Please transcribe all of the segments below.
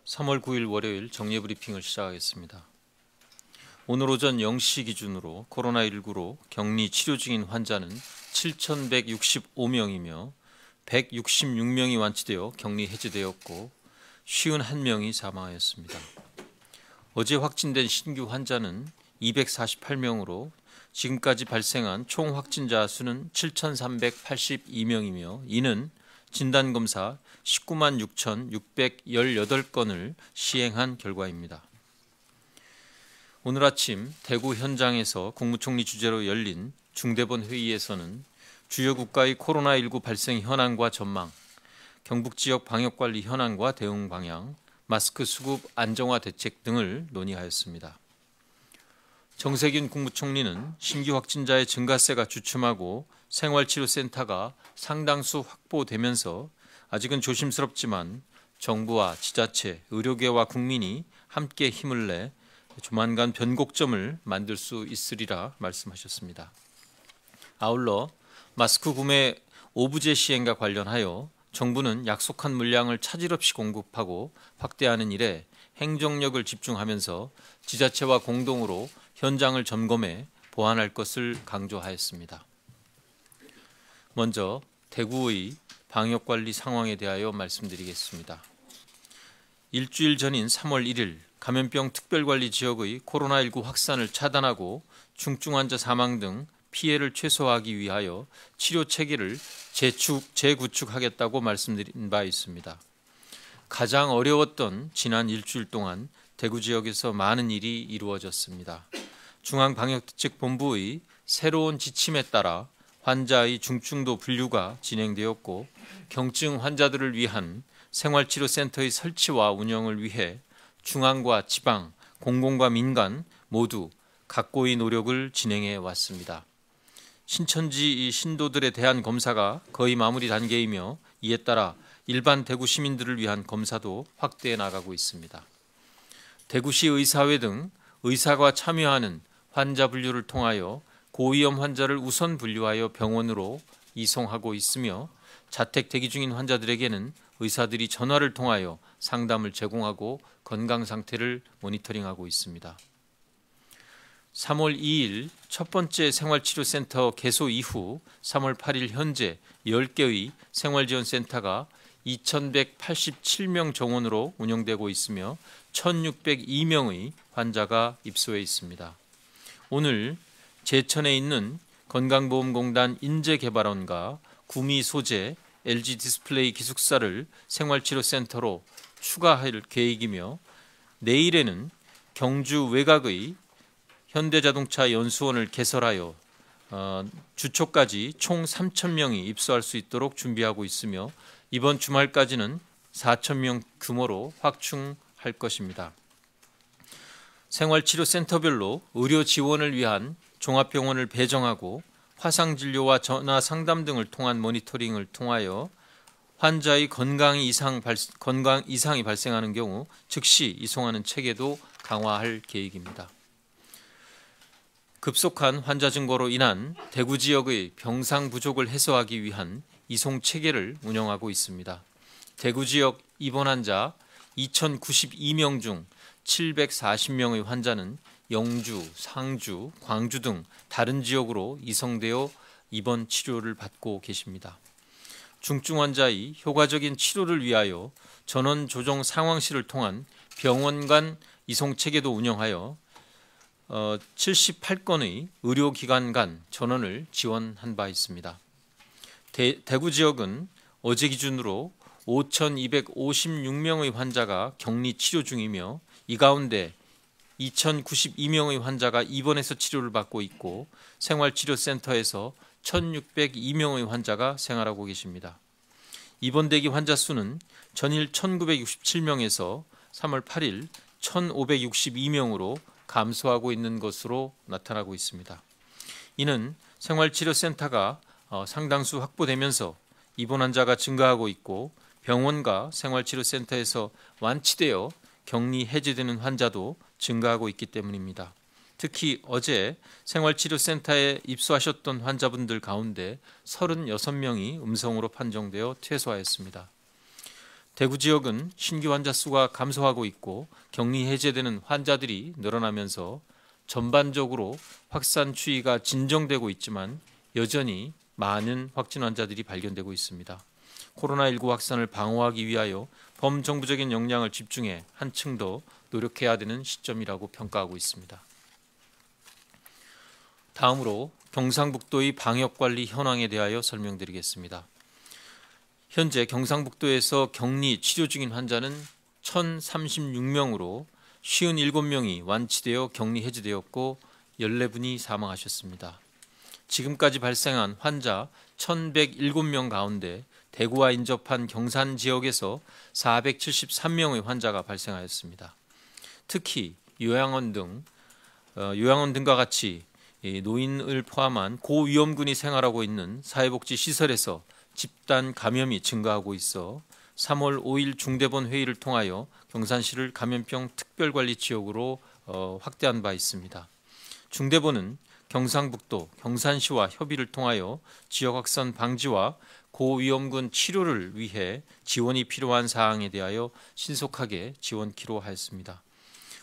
3월 9일 월요일 정례브리핑을 시작하겠습니다. 오늘 오전 0시 기준으로 코로나19로 격리 치료 중인 환자는 7,165명이며 166명이 완치되어 격리 해제되었고 51명이 사망하였습니다. 어제 확진된 신규 환자는 248명으로 지금까지 발생한 총 확진자 수는 7,382명이며 이는 진단검사 19만 6,618건을 시행한 결과입니다. 오늘 아침 대구 현장에서 국무총리 주재로 열린 중대본 회의에서는 주요 국가의 코로나19 발생 현황과 전망, 경북 지역 방역관리 현황과 대응 방향, 마스크 수급 안정화 대책 등을 논의하였습니다. 정세균 국무총리는 신규 확진자의 증가세가 주춤하고 생활치료센터가 상당수 확보되면서 아직은 조심스럽지만 정부와 지자체, 의료계와 국민이 함께 힘을 내 조만간 변곡점을 만들 수 있으리라 말씀하셨습니다. 아울러 마스크 구매 오부제 시행과 관련하여 정부는 약속한 물량을 차질 없이 공급하고 확대하는 일에 행정력을 집중하면서 지자체와 공동으로 현장을 점검해 보완할 것을 강조하였습니다. 먼저 대구의 방역관리 상황에 대하여 말씀드리겠습니다. 일주일 전인 3월 1일 감염병 특별관리 지역의 코로나19 확산을 차단하고 중증 환자 사망 등 피해를 최소화하기 위하여 치료 체계를 재구축하겠다고 말씀드린 바 있습니다. 가장 어려웠던 지난 일주일 동안 대구 지역에서 많은 일이 이루어졌습니다. 중앙방역대책본부의 새로운 지침에 따라 환자의 중증도 분류가 진행되었고 경증 환자들을 위한 생활치료센터의 설치와 운영을 위해 중앙과 지방, 공공과 민간 모두 각고의 노력을 진행해 왔습니다. 신천지 신도들에 대한 검사가 거의 마무리 단계이며 이에 따라 일반 대구 시민들을 위한 검사도 확대해 나가고 있습니다. 대구시 의사회 등 의사가 참여하는 환자 분류를 통하여 고위험 환자를 우선 분류하여 병원으로 이송하고 있으며 자택 대기 중인 환자들에게는 의사들이 전화를 통하여 상담을 제공하고 건강 상태를 모니터링하고 있습니다. 3월 2일 첫 번째 생활치료센터 개소 이후 3월 8일 현재 10개의 생활지원센터가 2,187명 정원으로 운영되고 있으며 1,602명의 환자가 입소해 있습니다. 오늘 제천에 있는 건강보험공단 인재개발원과 구미 소재 LG 디스플레이 기숙사를 생활치료센터로 추가할 계획이며 내일에는 경주 외곽의 현대자동차 연수원을 개설하여 주초까지 총 3,000명이 입소할 수 있도록 준비하고 있으며 이번 주말까지는 4,000명 규모로 확충할 것입니다. 생활치료센터별로 의료 지원을 위한 종합병원을 배정하고 화상진료와 전화 상담 등을 통한 모니터링을 통하여 환자의 건강 이상이 발생하는 경우 즉시 이송하는 체계도 강화할 계획입니다. 급속한 환자 증가로 인한 대구 지역의 병상 부족을 해소하기 위한 이송 체계를 운영하고 있습니다. 대구 지역 입원 환자 2,092명 중 740명의 환자는 영주, 상주, 광주 등 다른 지역으로 이송되어 입원 치료를 받고 계십니다. 중증 환자의 효과적인 치료를 위하여 전원 조정 상황실을 통한 병원 간 이송 체계도 운영하여 78건의 의료기관 간 전원을 지원한 바 있습니다. 대구 지역은 어제 기준으로 5,256명의 환자가 격리 치료 중이며 이 가운데 2,092명의 환자가 입원해서 치료를 받고 있고 생활치료센터에서 1,602명의 환자가 생활하고 계십니다. 입원 대기 환자 수는 전일 1,967명에서 3월 8일 1,562명으로 감소하고 있는 것으로 나타나고 있습니다. 이는 생활치료센터가 상당수 확보되면서 입원 환자가 증가하고 있고 병원과 생활치료센터에서 완치되어 격리 해제되는 환자도 증가하고 있기 때문입니다. 특히 어제 생활치료센터에 입소하셨던 환자분들 가운데 36명이 음성으로 판정되어 퇴소하였습니다. 대구 지역은 신규 환자 수가 감소하고 있고 격리 해제되는 환자들이 늘어나면서 전반적으로 확산 추이가 진정되고 있지만 여전히 많은 확진 환자들이 발견되고 있습니다. 코로나19 확산을 방어하기 위하여 범정부적인 역량을 집중해 한층 더 노력해야 되는 시점이라고 평가하고 있습니다. 다음으로 경상북도의 방역관리 현황에 대하여 설명드리겠습니다. 현재 경상북도에서 격리 치료 중인 환자는 1,036명으로 57명이 완치되어 격리 해제되었고 14분이 사망하셨습니다. 지금까지 발생한 환자 1,107명 가운데 대구와 인접한 경산 지역에서 473명의 환자가 발생하였습니다. 특히 요양원 등과 같이 노인을 포함한 고위험군이 생활하고 있는 사회복지시설에서 집단 감염이 증가하고 있어 3월 5일 중대본 회의를 통하여 경산시를 감염병 특별관리지역으로 확대한 바 있습니다. 중대본은 경상북도, 경산시와 협의를 통하여 지역 확산 방지와 고위험군 치료를 위해 지원이 필요한 사항에 대하여 신속하게 지원키로 하였습니다.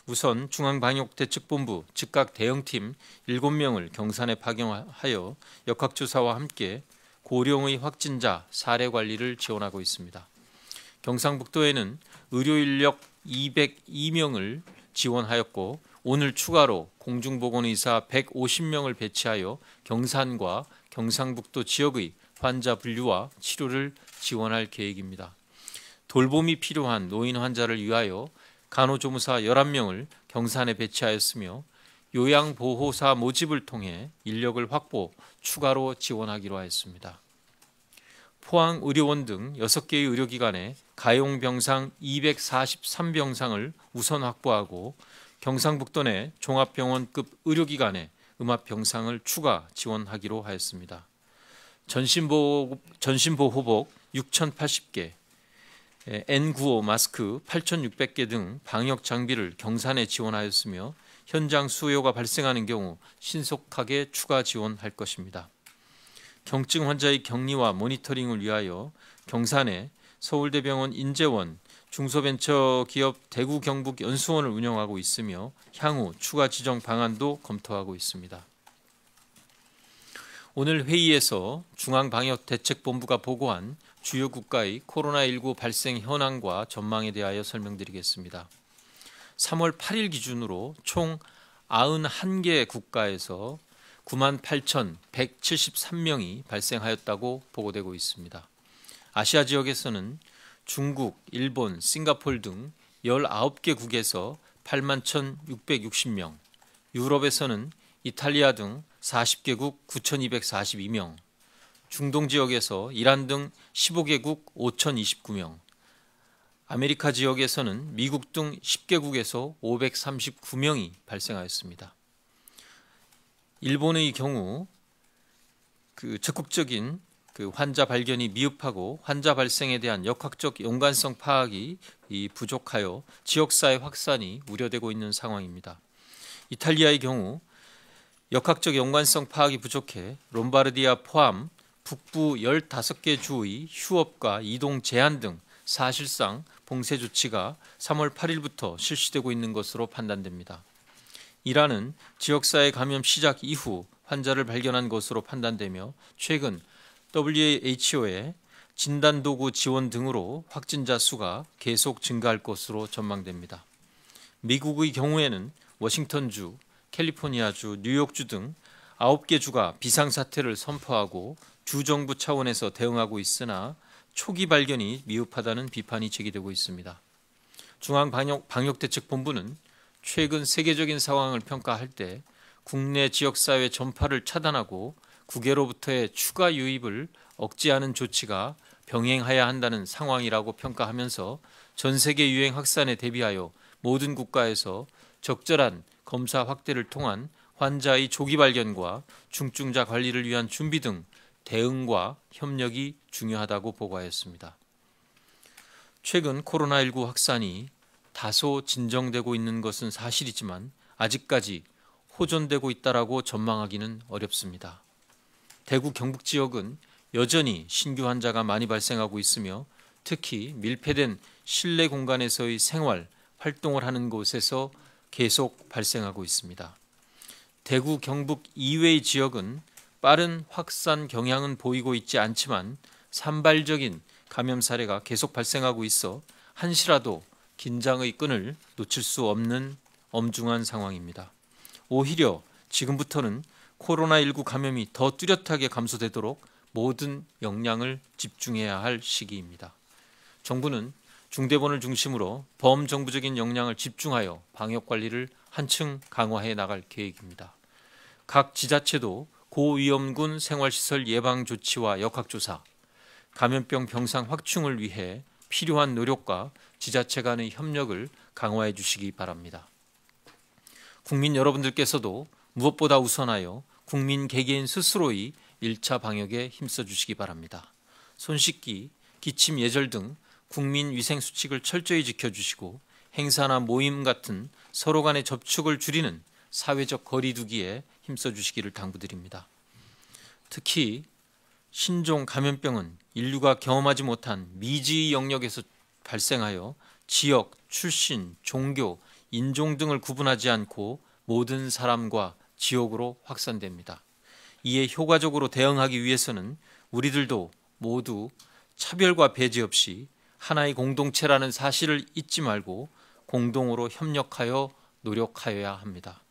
우선 중앙방역대책본부 즉각 대응팀 7명을 경산에 파견하여 역학조사와 함께 고령의 확진자 사례 관리를 지원하고 있습니다. 경상북도에는 의료인력 202명을 지원하였고 오늘 추가로 공중보건의사 150명을 배치하여 경산과 경상북도 지역의 환자 분류와 치료를 지원할 계획입니다. 돌봄이 필요한 노인 환자를 위하여 간호조무사 11명을 경산에 배치하였으며 요양보호사 모집을 통해 인력을 확보, 추가로 지원하기로 하였습니다. 포항의료원 등 6개의 의료기관에 가용병상 243병상을 우선 확보하고 경상북도 내 종합병원급 의료기관에 음압병상을 추가 지원하기로 하였습니다. 전신보호복 6,080개, N95 마스크 8,600개 등 방역 장비를 경산에 지원하였으며 현장 수요가 발생하는 경우 신속하게 추가 지원할 것입니다. 경증 환자의 격리와 모니터링을 위하여 경산에 서울대병원 인재원, 중소벤처기업 대구 경북 연수원을 운영하고 있으며 향후 추가 지정 방안도 검토하고 있습니다. 오늘 회의에서 중앙방역대책본부가 보고한 주요 국가의 코로나19 발생 현황과 전망에 대하여 설명드리겠습니다. 3월 8일 기준으로 총 91개 국가에서 98,173명이 발생하였다고 보고되고 있습니다. 아시아 지역에서는 중국, 일본, 싱가포르 등 19개국에서 81,660명, 유럽에서는 이탈리아 등 40개국 9,242명, 중동 지역에서 이란 등 15개국 5,029명, 아메리카 지역에서는 미국 등 10개국에서 539명이 발생하였습니다. 일본의 경우 적극적인 환자 발견이 미흡하고 환자 발생에 대한 역학적 연관성 파악이 부족하여 지역사회 확산이 우려되고 있는 상황입니다. 이탈리아의 경우 역학적 연관성 파악이 부족해 롬바르디아 포함 북부 15개 주의 휴업과 이동 제한 등 사실상 봉쇄 조치가 3월 8일부터 실시되고 있는 것으로 판단됩니다. 이란은 지역사회 감염 시작 이후 환자를 발견한 것으로 판단되며 최근 WHO의 진단도구 지원 등으로 확진자 수가 계속 증가할 것으로 전망됩니다. 미국의 경우에는 워싱턴주, 캘리포니아주, 뉴욕주 등 9개 주가 비상사태를 선포하고 주정부 차원에서 대응하고 있으나 초기 발견이 미흡하다는 비판이 제기되고 있습니다. 중앙방역대책본부는 최근 세계적인 상황을 평가할 때 국내 지역사회 전파를 차단하고 국외로부터의 추가 유입을 억제하는 조치가 병행해야 한다는 상황이라고 평가하면서 전 세계 유행 확산에 대비하여 모든 국가에서 적절한 검사 확대를 통한 환자의 조기 발견과 중증자 관리를 위한 준비 등 대응과 협력이 중요하다고 보고하였습니다. 최근 코로나19 확산이 다소 진정되고 있는 것은 사실이지만 아직까지 호전되고 있다라고 전망하기는 어렵습니다. 대구 경북 지역은 여전히 신규 환자가 많이 발생하고 있으며 특히 밀폐된 실내 공간에서의 생활, 활동을 하는 곳에서 계속 발생하고 있습니다. 대구, 경북 이외의 지역은 빠른 확산 경향은 보이고 있지 않지만 산발적인 감염 사례가 계속 발생하고 있어 한시라도 긴장의 끈을 놓칠 수 없는 엄중한 상황입니다. 오히려 지금부터는 코로나19 감염이 더 뚜렷하게 감소되도록 모든 역량을 집중해야 할 시기입니다. 정부는 중대본을 중심으로 범정부적인 역량을 집중하여 방역관리를 한층 강화해 나갈 계획입니다. 각 지자체도 고위험군 생활시설 예방조치와 역학조사, 감염병 병상 확충을 위해 필요한 노력과 지자체 간의 협력을 강화해 주시기 바랍니다. 국민 여러분들께서도 무엇보다 우선하여 국민 개개인 스스로의 1차 방역에 힘써 주시기 바랍니다. 손 씻기, 기침 예절 등 국민 위생 수칙을 철저히 지켜주시고 행사나 모임 같은 서로 간의 접촉을 줄이는 사회적 거리 두기에 힘써 주시기를 당부드립니다. 특히 신종 감염병은 인류가 경험하지 못한 미지의 영역에서 발생하여 지역, 출신, 종교, 인종 등을 구분하지 않고 모든 사람과 지역으로 확산됩니다. 이에 효과적으로 대응하기 위해서는 우리들도 모두 차별과 배제 없이 하나의 공동체라는 사실을 잊지 말고 공동으로 협력하여 노력하여야 합니다.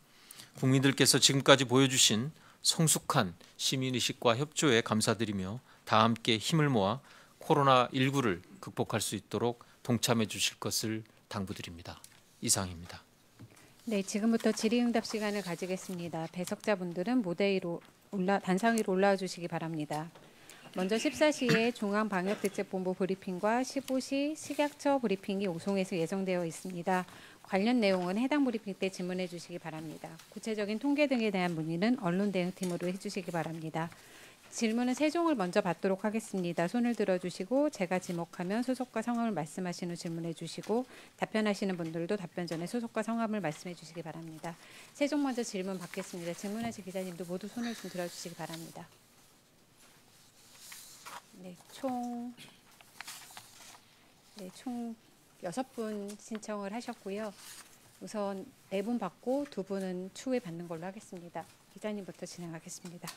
국민들께서 지금까지 보여주신 성숙한 시민의식과 협조에 감사드리며 다 함께 힘을 모아 코로나19를 극복할 수 있도록 동참해 주실 것을 당부드립니다. 이상입니다. 네, 지금부터 질의응답 시간을 가지겠습니다. 배석자분들은 무대 위로 단상 위로 올라와 주시기 바랍니다. 먼저 14시에 중앙방역대책본부 브리핑과 15시 식약처 브리핑이 오송에서 예정되어 있습니다. 관련 내용은 해당 브리핑 때 질문해 주시기 바랍니다. 구체적인 통계 등에 대한 문의는 언론대응팀으로 해주시기 바랍니다. 질문은 세 종을 먼저 받도록 하겠습니다. 손을 들어주시고 제가 지목하면 소속과 성함을 말씀하신 후 질문해 주시고 답변하시는 분들도 답변 전에 소속과 성함을 말씀해 주시기 바랍니다. 세 종 먼저 질문 받겠습니다. 질문하실 기자님도 모두 손을 좀 들어주시기 바랍니다. 네, 총 6분 신청을 하셨고요. 우선 4분 받고 2분은 추후에 받는 걸로 하겠습니다. 기자님부터 진행하겠습니다.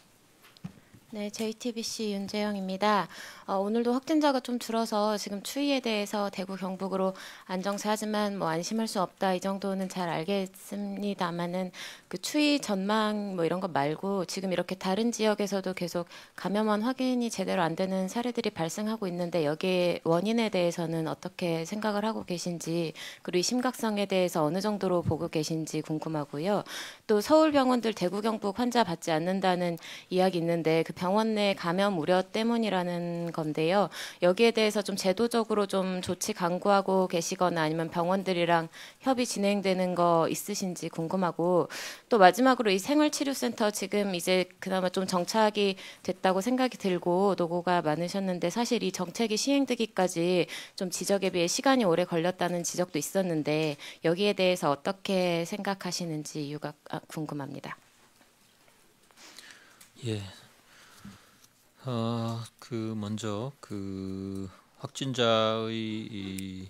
네, JTBC 윤재영입니다. 오늘도 확진자가 좀 줄어서 지금 추이에 대해서 대구 경북으로 안정세하지만 뭐 안심할 수 없다 이 정도는 잘 알겠습니다만은 그 추이 전망 뭐 이런 것 말고 지금 이렇게 다른 지역에서도 계속 감염원 확인이 제대로 안 되는 사례들이 발생하고 있는데 여기에 원인에 대해서는 어떻게 생각을 하고 계신지 그리고 이 심각성에 대해서 어느 정도로 보고 계신지 궁금하고요. 또 서울 병원들 대구 경북 환자 받지 않는다는 이야기 있는데 그 병원 내 감염 우려 때문이라는 건데요. 여기에 대해서 좀 제도적으로 좀 조치 강구하고 계시거나 아니면 병원들이랑 협의 진행되는 거 있으신지 궁금하고 또 마지막으로 이 생활치료센터 지금 이제 그나마 좀 정착이 됐다고 생각이 들고 노고가 많으셨는데 사실 이 정책이 시행되기까지 좀 지적에 비해 시간이 오래 걸렸다는 지적도 있었는데 여기에 대해서 어떻게 생각하시는지 이유가 궁금합니다. 예. 먼저 확진자의 이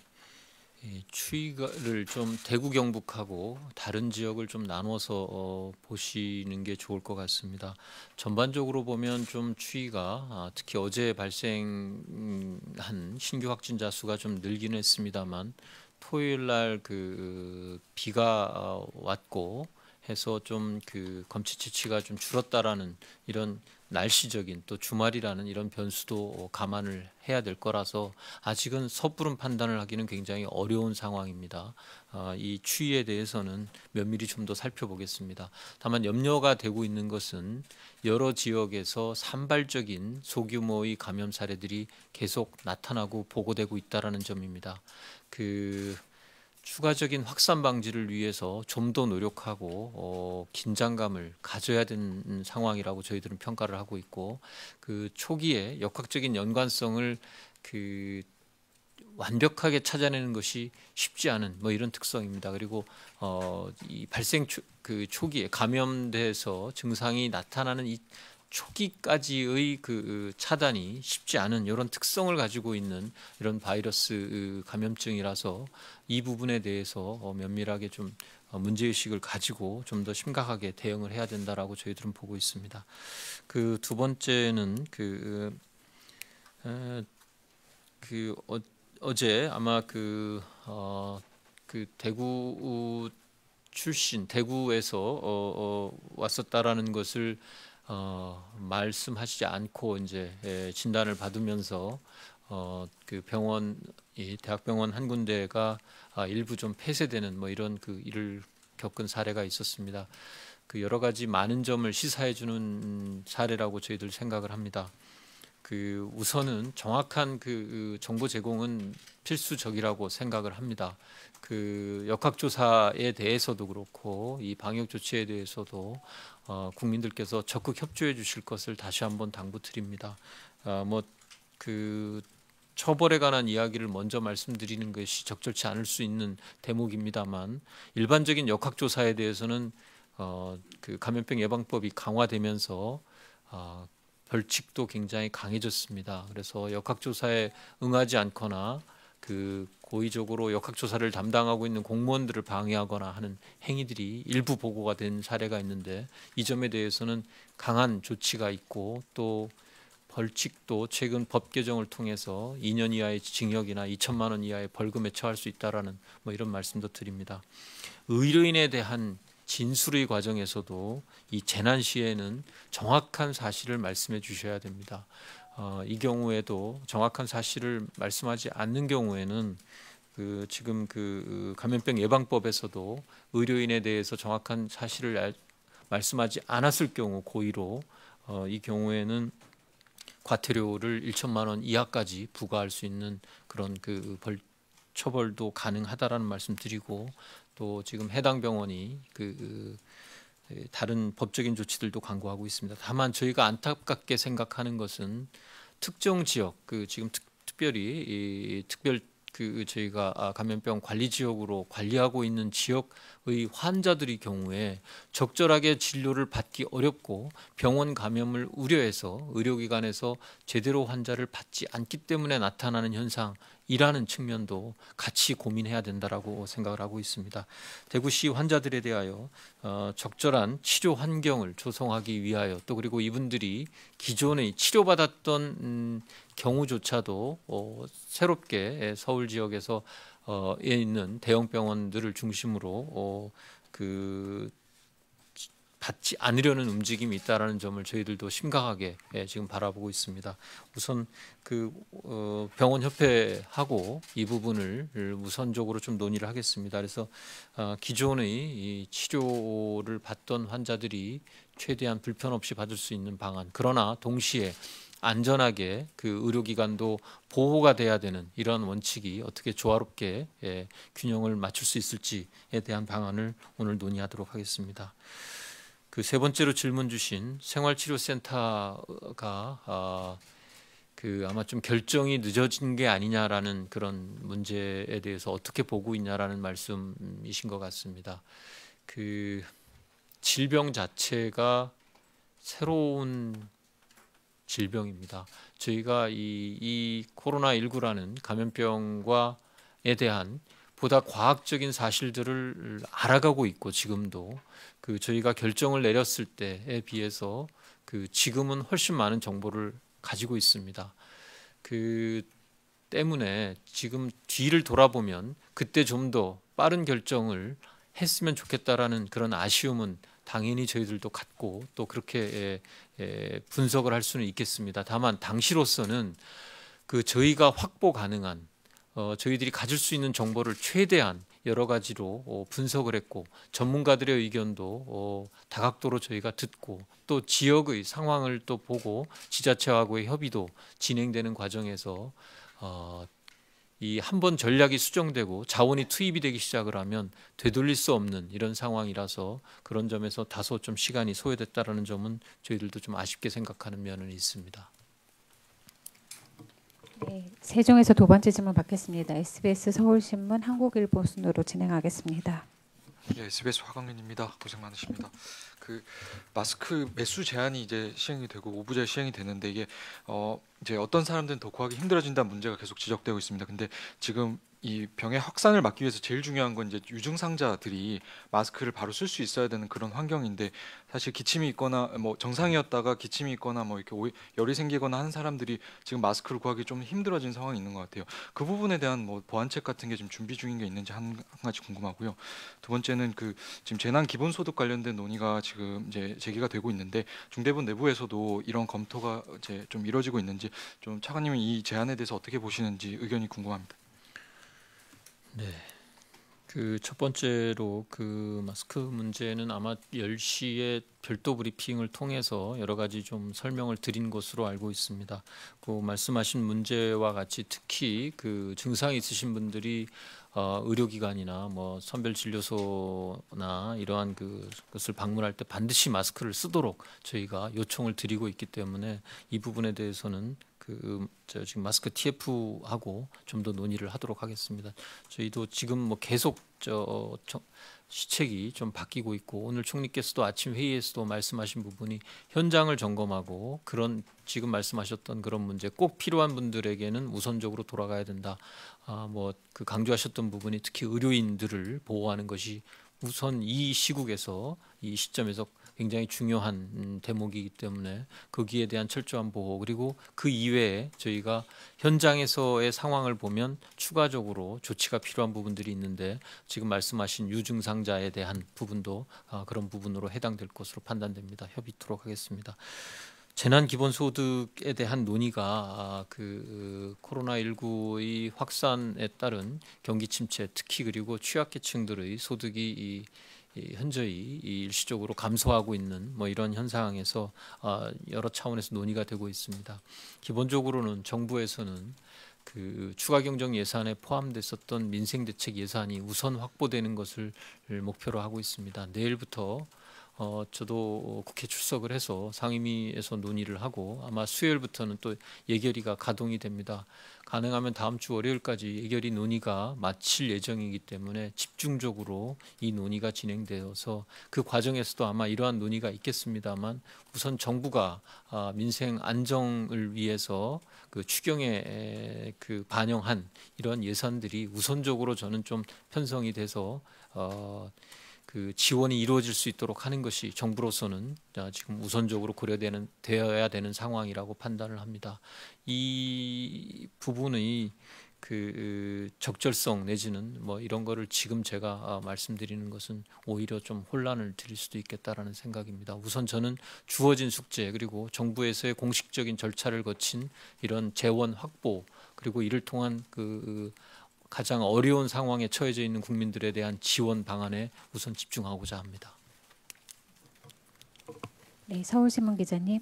추이를 좀 대구 경북하고 다른 지역을 좀 나눠서 보시는 게 좋을 것 같습니다. 전반적으로 보면 좀 추이가 특히 어제 발생한 신규 확진자 수가 좀 늘기는 했습니다만 토요일 날 비가 왔고 해서 좀 검치치치가 좀 줄었다라는 이런 날씨적인 또 주말이라는 이런 변수도 감안을 해야 될 거라서 아직은 섣부른 판단을 하기는 굉장히 어려운 상황입니다. 이 추이에 대해서는 면밀히 좀 더 살펴보겠습니다. 다만 염려가 되고 있는 것은 여러 지역에서 산발적인 소규모의 감염 사례들이 계속 나타나고 보고되고 있다는 점입니다. 추가적인 확산 방지를 위해서 좀 더 노력하고 긴장감을 가져야 되는 상황이라고 저희들은 평가를 하고 있고 초기에 역학적인 연관성을 완벽하게 찾아내는 것이 쉽지 않은 이런 특성입니다. 그리고 이 발생 초기에 감염돼서 증상이 나타나는 이 초기까지의 그 차단이 쉽지 않은 이런 특성을 가지고 있는 이런 바이러스 감염증이라서 이 부분에 대해서 면밀하게 좀 문제의식을 가지고 좀 더 심각하게 대응을 해야 된다라고 저희들은 보고 있습니다. 그 두 번째는 어제 아마 그 대구 출신 대구에서 왔었다라는 것을 말씀하시지 않고 이제 진단을 받으면서 그 병원 이 대학병원 한 군데가 일부 좀 폐쇄되는 뭐 이런 그 일을 겪은 사례가 있었습니다. 그 여러 가지 많은 점을 시사해 주는 사례라고 저희들 생각을 합니다. 그 우선은 정확한 그 정보 제공은 필수적이라고 생각을 합니다. 그 역학조사에 대해서도 그렇고 이 방역 조치에 대해서도 국민들께서 적극 협조해 주실 것을 다시 한번 당부드립니다. 뭐 그 처벌에 관한 이야기를 먼저 말씀드리는 것이 적절치 않을 수 있는 대목입니다만 일반적인 역학조사에 대해서는 그 감염병 예방법이 강화되면서 벌칙도 굉장히 강해졌습니다. 그래서 역학조사에 응하지 않거나 그 고의적으로 역학조사를 담당하고 있는 공무원들을 방해하거나 하는 행위들이 일부 보고가 된 사례가 있는데 이 점에 대해서는 강한 조치가 있고 또 벌칙도 최근 법 개정을 통해서 2년 이하의 징역이나 2천만 원 이하의 벌금에 처할 수 있다라는 뭐 이런 말씀도 드립니다. 의료인에 대한 진술의 과정에서도 이 재난 시에는 정확한 사실을 말씀해 주셔야 됩니다. 이 경우에도 정확한 사실을 말씀하지 않는 경우에는 그 지금 그 감염병 예방법에서도 의료인에 대해서 정확한 사실을 말씀하지 않았을 경우 고의로 이 경우에는 과태료를 1천만 원 이하까지 부과할 수 있는 그런 그 처벌도 가능하다라는 말씀드리고 또 지금 해당 병원이 다른 법적인 조치들도 강구하고 있습니다. 다만 저희가 안타깝게 생각하는 것은 특정 지역 지금 특별히 저희가 감염병 관리 지역으로 관리하고 있는 지역의 환자들의 경우에 적절하게 진료를 받기 어렵고 병원 감염을 우려해서 의료기관에서 제대로 환자를 받지 않기 때문에 나타나는 현상이라는 측면도 같이 고민해야 된다라고 생각을 하고 있습니다. 대구시 환자들에 대하여 적절한 치료 환경을 조성하기 위하여 또 그리고 이분들이 기존에 치료받았던 경우조차도 새롭게 서울 지역에서 있는 대형 병원들을 중심으로 받지 않으려는 움직임이 있다라는 점을 저희들도 심각하게 지금 바라보고 있습니다. 우선 병원 협회하고 이 부분을 우선적으로 좀 논의를 하겠습니다. 그래서 기존의 이 치료를 받던 환자들이 최대한 불편 없이 받을 수 있는 방안, 그러나 동시에 안전하게 그 의료기관도 보호가 돼야 되는 이런 원칙이 어떻게 조화롭게 균형을 맞출 수 있을지에 대한 방안을 오늘 논의하도록 하겠습니다. 그 세 번째로 질문 주신 생활치료센터가 아마 좀 결정이 늦어진 게 아니냐라는 그런 문제에 대해서 어떻게 보고 있냐라는 말씀이신 것 같습니다. 그 질병 자체가 새로운 질병입니다. 저희가 이 코로나19라는 감염병과에 대한 보다 과학적인 사실들을 알아가고 있고 지금도 저희가 결정을 내렸을 때에 비해서 지금은 훨씬 많은 정보를 가지고 있습니다. 때문에 지금 뒤를 돌아보면 그때 좀 더 빠른 결정을 했으면 좋겠다라는 그런 아쉬움은 당연히 저희들도 갖고 또 그렇게 분석을 할 수는 있겠습니다. 다만 당시로서는 저희가 확보 가능한 저희들이 가질 수 있는 정보를 최대한 여러 가지로 분석을 했고 전문가들의 의견도 다각도로 저희가 듣고 또 지역의 상황을 또 보고 지자체하고의 협의도 진행되는 과정에서 이 한 번 전략이 수정되고 자원이 투입이 되기 시작을 하면 되돌릴 수 없는 이런 상황이라서 그런 점에서 다소 좀 시간이 소요됐다라는 점은 저희들도 좀 아쉽게 생각하는 면은 있습니다. 네, 세종에서 두 번째 질문 받겠습니다. SBS 서울신문 한국일보 순으로 진행하겠습니다. 예, SBS 화강민입니다. 고생 많으십니다. 그 마스크 매수 제한이 이제 시행이 되고 오부제 시행이 되는데 이게 이제 어떤 사람들은 더 구하기 힘들어진다는 문제가 계속 지적되고 있습니다. 근데 지금 이 병의 확산을 막기 위해서 제일 중요한 건 이제 유증상자들이 마스크를 바로 쓸 수 있어야 되는 그런 환경인데 사실 기침이 있거나 뭐 정상이었다가 기침이 있거나 뭐 이렇게 열이 생기거나 하는 사람들이 지금 마스크를 구하기 좀 힘들어진 상황이 있는 것 같아요. 그 부분에 대한 뭐 보완책 같은 게 좀 준비 중인 게 있는지 한 가지 궁금하고요. 두 번째는 그 지금 재난 기본소득 관련된 논의가 지금 이제 제기가 되고 있는데 중대본 내부에서도 이런 검토가 이제 좀 이뤄지고 있는지 좀 차관님은 이 제안에 대해서 어떻게 보시는지 의견이 궁금합니다. 네. 그 첫 번째로 그 마스크 문제는 아마 10시에 별도 브리핑을 통해서 여러 가지 좀 설명을 드린 것으로 알고 있습니다. 그 말씀하신 문제와 같이 특히 그 증상이 있으신 분들이 의료기관이나 뭐 선별진료소나 이러한 그것을 방문할 때 반드시 마스크를 쓰도록 저희가 요청을 드리고 있기 때문에 이 부분에 대해서는 지금 마스크 TF하고 좀 더 논의를 하도록 하겠습니다. 저희도 지금 뭐 계속 시책이 좀 바뀌고 있고 오늘 총리께서도 아침 회의에서도 말씀하신 부분이 현장을 점검하고 그런 지금 말씀하셨던 그런 문제 꼭 필요한 분들에게는 우선적으로 돌아가야 된다. 뭐 그 강조하셨던 부분이 특히 의료인들을 보호하는 것이 우선 이 시국에서 이 시점에서 굉장히 중요한 대목이기 때문에 거기에 대한 철저한 보호 그리고 그 이외에 저희가 현장에서의 상황을 보면 추가적으로 조치가 필요한 부분들이 있는데 지금 말씀하신 유증상자에 대한 부분도 그런 부분으로 해당될 것으로 판단됩니다. 협의토록 하겠습니다. 재난 기본소득에 대한 논의가 그 코로나19의 확산에 따른 경기 침체 특히 그리고 취약계층들의 소득이 현저히 일시적으로 감소하고 있는 뭐 이런 현상에서 여러 차원에서 논의가 되고 있습니다. 기본적으로는 정부에서는 그 추가 경정 예산에 포함됐었던 민생대책 예산이 우선 확보되는 것을 목표로 하고 있습니다. 내일부터 저도 국회 출석을 해서 상임위에서 논의를 하고 아마 수요일부터는 또 예결위가 가동이 됩니다. 가능하면 다음 주 월요일까지 예결위 논의가 마칠 예정이기 때문에 집중적으로 이 논의가 진행되어서 그 과정에서도 아마 이러한 논의가 있겠습니다만 우선 정부가 민생 안정을 위해서 그 추경에 그 반영한 이러한 예산들이 우선적으로 저는 좀 편성이 돼서 그 지원이 이루어질 수 있도록 하는 것이 정부로서는 지금 우선적으로 되어야 되는 상황이라고 판단을 합니다. 이 부분의 그 적절성 내지는 뭐 이런 거를 지금 제가 말씀드리는 것은 오히려 좀 혼란을 드릴 수도 있겠다라는 생각입니다. 우선 저는 주어진 숙제 그리고 정부에서의 공식적인 절차를 거친 이런 재원 확보 그리고 이를 통한 가장 어려운 상황에 처해져 있는 국민들에 대한 지원 방안에 우선 집중하고자 합니다. 네, 서울신문 기자님.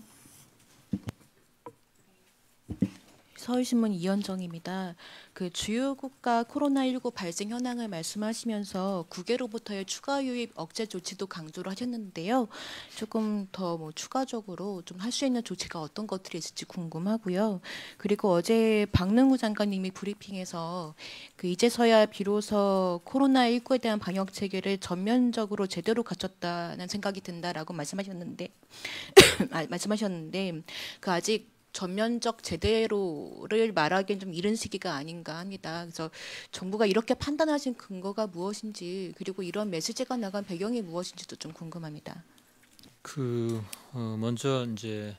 서울신문 이현정입니다. 그 주요 국가 코로나19 발생 현황을 말씀하시면서 국외로부터의 추가 유입 억제 조치도 강조를 하셨는데요. 조금 더 뭐 추가적으로 좀 할 수 있는 조치가 어떤 것들이 있을지 궁금하고요. 그리고 어제 박능후 장관님이 브리핑에서 그 이제서야 비로소 코로나19에 대한 방역 체계를 전면적으로 제대로 갖췄다는 생각이 든다라고 말씀하셨는데 그 아직 전면적 제대로를 말하기엔 좀 이른 시기가 아닌가 합니다. 그래서 정부가 이렇게 판단하신 근거가 무엇인지 그리고 이런 메시지가 나간 배경이 무엇인지도 좀 궁금합니다. 먼저 이제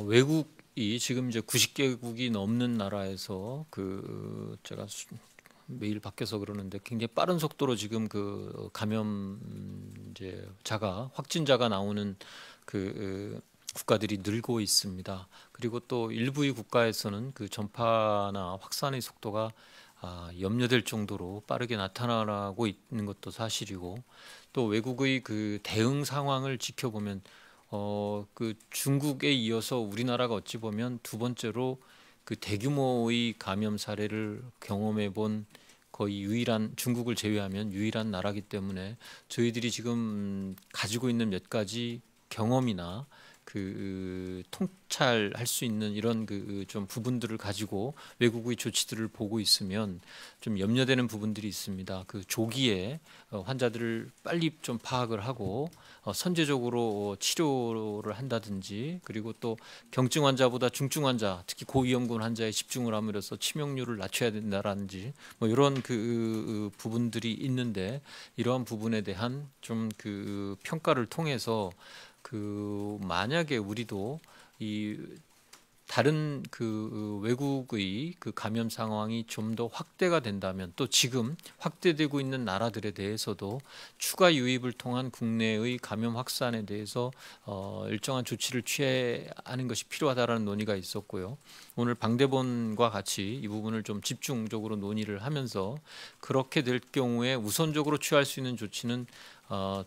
외국이 지금 이제 90개국이 넘는 나라에서 제가 매일 바뀌어서 그러는데 굉장히 빠른 속도로 지금 그 확진자가 나오는 국가들이 늘고 있습니다. 그리고 또 일부의 국가에서는 그 전파나 확산의 속도가 염려될 정도로 빠르게 나타나고 있는 것도 사실이고 또 외국의 그 대응 상황을 지켜보면 그 중국에 이어서 우리나라가 어찌 보면 두 번째로 그 대규모의 감염 사례를 경험해 본 거의 유일한 중국을 제외하면 유일한 나라이기 때문에 저희들이 지금 가지고 있는 몇 가지 경험이나 그 통찰할 수 있는 이런 그 좀 부분들을 가지고 외국의 조치들을 보고 있으면 좀 염려되는 부분들이 있습니다. 그 조기에 환자들을 빨리 좀 파악을 하고 선제적으로 치료를 한다든지, 그리고 또 경증 환자보다 중증 환자, 특히 고위험군 환자에 집중을 함으로써 치명률을 낮춰야 된다라든지 뭐 이런 그 부분들이 있는데, 이러한 부분에 대한 좀 그 평가를 통해서 그 만약에 우리도 이 다른 그 외국의 그 감염 상황이 좀 더 확대가 된다면, 또 지금 확대되고 있는 나라들에 대해서도 추가 유입을 통한 국내의 감염 확산에 대해서 일정한 조치를 취해야 하는 것이 필요하다라는 논의가 있었고요. 오늘 방대본과 같이 이 부분을 좀 집중적으로 논의를 하면서 그렇게 될 경우에 우선적으로 취할 수 있는 조치는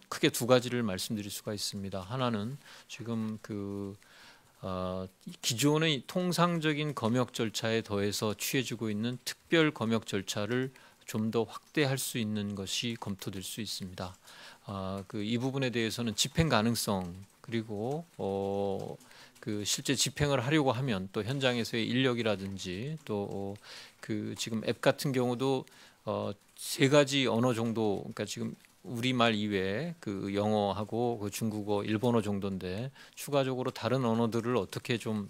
크게 두 가지를 말씀드릴 수가 있습니다. 하나는 지금 기존의 통상적인 검역 절차에 더해서 취해지고 있는 특별 검역 절차를 좀 더 확대할 수 있는 것이 검토될 수 있습니다. 이 부분에 대해서는 집행 가능성, 그리고 그 실제 집행을 하려고 하면 또 현장에서의 인력이라든지, 또 지금 앱 같은 경우도 세 가지 언어 정도, 그러니까 지금 우리말 이외에 그 영어하고 그 중국어, 일본어 정도인데 추가적으로 다른 언어들을 어떻게 좀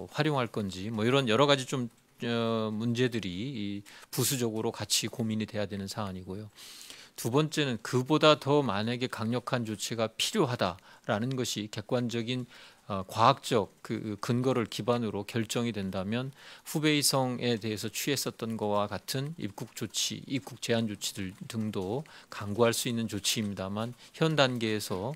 활용할 건지, 뭐 이런 여러 가지 좀 문제들이 부수적으로 같이 고민이 돼야 되는 사안이고요. 두 번째는 그보다 더 만약에 강력한 조치가 필요하다라는 것이 객관적인 과학적 그 근거를 기반으로 결정이 된다면 후베이성에 대해서 취했었던 것과 같은 입국 조치, 입국 제한 조치들 등도 강구할 수 있는 조치입니다만, 현 단계에서